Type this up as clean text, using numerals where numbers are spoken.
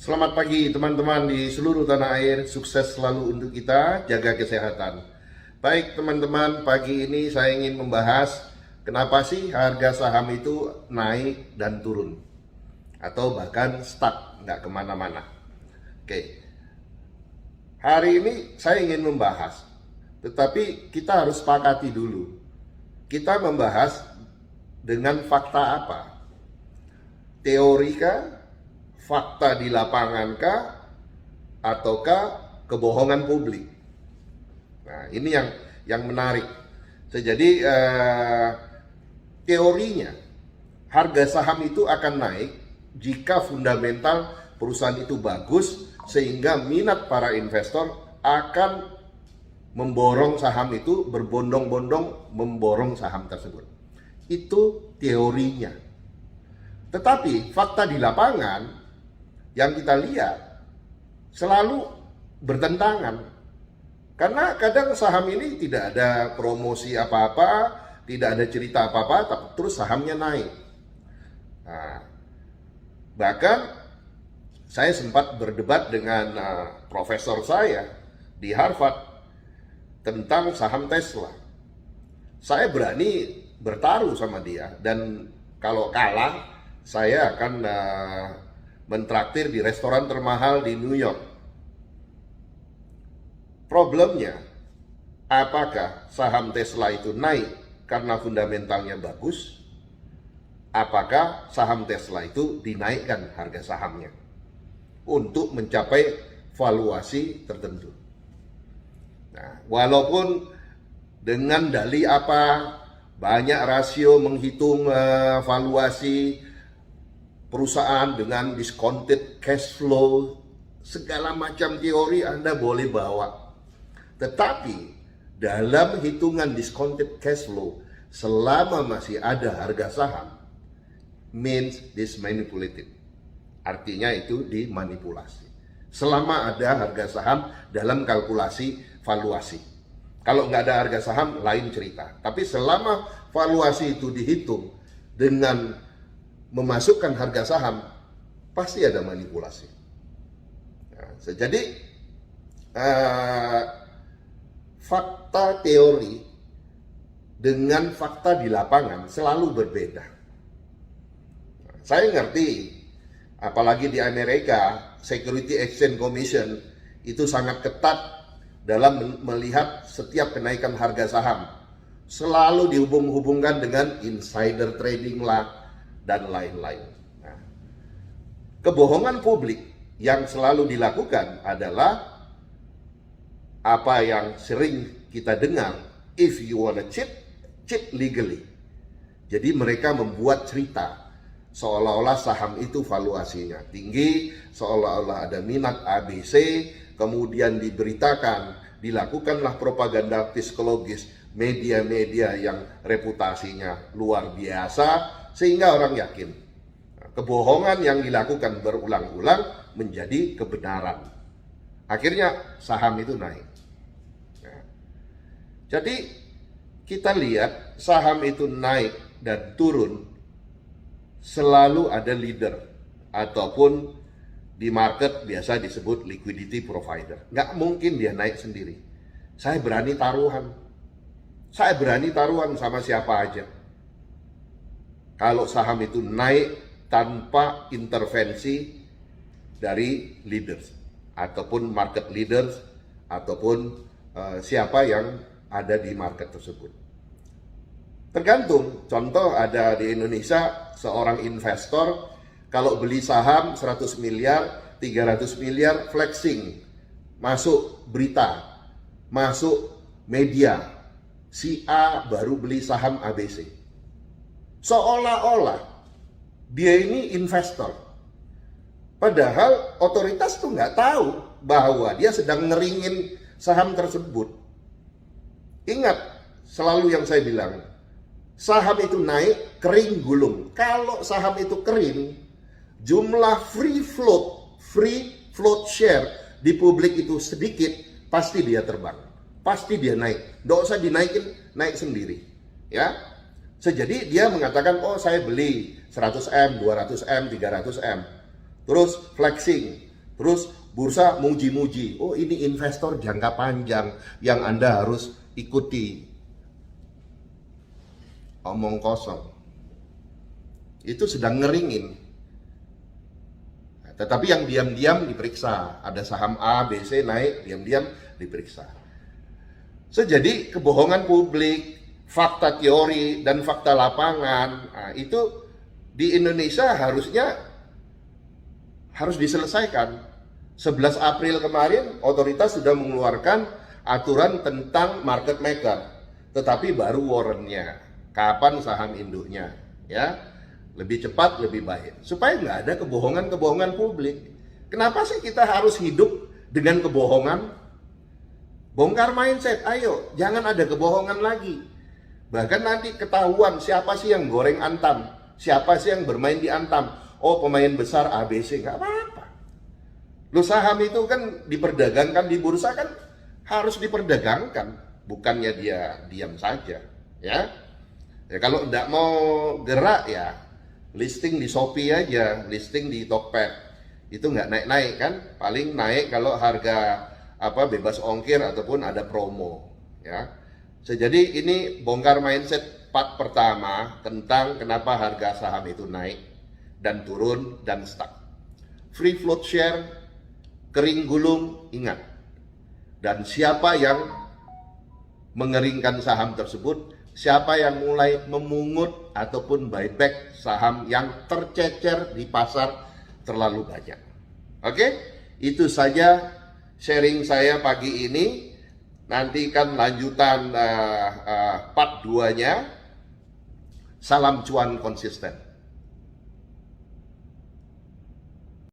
Selamat pagi teman-teman di seluruh tanah air, sukses selalu untuk kita, jaga kesehatan. Baik teman-teman, pagi ini saya ingin membahas kenapa sih harga saham itu naik dan turun, atau bahkan stuck, nggak kemana-mana. Oke, hari ini saya ingin membahas, tetapi kita harus sepakati dulu. Kita membahas dengan fakta apa? Teori kah? Fakta di lapangan kah? Ataukah kebohongan publik? Nah, ini yang menarik. Jadi teorinya harga saham itu akan naik jika fundamental perusahaan itu bagus, sehingga minat para investor akan memborong saham itu, berbondong-bondong memborong saham tersebut. Itu teorinya. Tetapi fakta di lapangan yang kita lihat selalu bertentangan. Karena kadang saham ini tidak ada promosi apa-apa, tidak ada cerita apa-apa, tapi terus sahamnya naik. Nah, bahkan saya sempat berdebat dengan profesor saya di Harvard tentang saham Tesla. Saya berani bertaruh sama dia, dan kalau kalah saya akan mentraktir di restoran termahal di New York. Problemnya, apakah saham Tesla itu naik karena fundamentalnya bagus? Apakah saham Tesla itu dinaikkan harga sahamnya untuk mencapai valuasi tertentu? Nah, walaupun dengan dalih apa, banyak rasio menghitung valuasi perusahaan dengan discounted cash flow, segala macam teori Anda boleh bawa. Tetapi dalam hitungan discounted cash flow, selama masih ada harga saham, means this manipulated. Artinya itu dimanipulasi. Selama ada harga saham dalam kalkulasi valuasi. Kalau nggak ada harga saham, lain cerita. Tapi selama valuasi itu dihitung dengan memasukkan harga saham, pasti ada manipulasi. Nah, jadi fakta teori dengan fakta di lapangan selalu berbeda. Nah, saya ngerti, apalagi di Amerika, Security Exchange Commission itu sangat ketat dalam melihat setiap kenaikan harga saham. Selalu dihubung-hubungkan dengan insider trading lah, dan lain-lain. Nah, kebohongan publik yang selalu dilakukan adalah apa yang sering kita dengar, if you wanna cheat, cheat legally. Jadi mereka membuat cerita seolah-olah saham itu valuasinya tinggi, seolah-olah ada minat ABC, kemudian diberitakan, dilakukanlah propaganda psikologis media-media yang reputasinya luar biasa, sehingga orang yakin. Kebohongan yang dilakukan berulang-ulang menjadi kebenaran. Akhirnya saham itu naik. Nah, jadi kita lihat saham itu naik dan turun, selalu ada leader, ataupun di market biasa disebut liquidity provider. Nggak mungkin dia naik sendiri. Saya berani taruhan. Saya berani taruhan sama siapa aja. Kalau saham itu naik tanpa intervensi dari leaders, ataupun market leaders, ataupun siapa yang ada di market tersebut. Tergantung, contoh ada di Indonesia seorang investor, kalau beli saham 100 miliar, 300 miliar flexing, masuk berita, masuk media, si A baru beli saham ABC. Seolah-olah dia ini investor. Padahal otoritas tuh nggak tahu bahwa dia sedang ngeringin saham tersebut. Ingat selalu yang saya bilang, saham itu naik, kering gulung. Kalau saham itu kering, jumlah free float share di publik itu sedikit, pasti dia terbang. Pasti dia naik. Nggak usah dinaikin, naik sendiri. Ya. Jadi dia mengatakan, oh saya beli 100M, 200M, 300M. Terus flexing, Terus bursa muji-muji, oh ini investor jangka panjang yang Anda harus ikuti. Omong kosong. Itu sedang ngeringin. Nah, tetapi yang diam-diam diperiksa. Ada saham A, B, C naik, diam-diam diperiksa. So, jadi kebohongan publik, fakta teori, dan fakta lapangan, nah, itu di Indonesia harus diselesaikan. 11 April kemarin, otoritas sudah mengeluarkan aturan tentang market maker, tetapi baru warrantnya, kapan saham induknya, ya lebih cepat lebih baik, supaya nggak ada kebohongan publik. Kenapa sih kita harus hidup dengan kebohongan? Bongkar mindset, ayo, jangan ada kebohongan lagi. Bahkan nanti ketahuan siapa sih yang goreng Antam, siapa sih yang bermain di Antam. Oh, pemain besar ABC, nggak apa-apa. Lo saham itu kan diperdagangkan di bursa kan harus diperdagangkan, bukannya dia diam saja, ya. Ya kalau tidak mau gerak ya listing di Shopee aja, listing di Tokped. Itu nggak naik-naik kan, paling naik kalau harga bebas ongkir ataupun ada promo, ya. Jadi ini bongkar mindset part pertama tentang kenapa harga saham itu naik dan turun dan stuck. Free float share, kering gulung, ingat. Dan siapa yang mengeringkan saham tersebut, siapa yang mulai memungut ataupun buyback saham yang tercecer di pasar terlalu banyak. Oke, itu saja sharing saya pagi ini. Nantikan lanjutan part 2-nya. Salam cuan konsisten.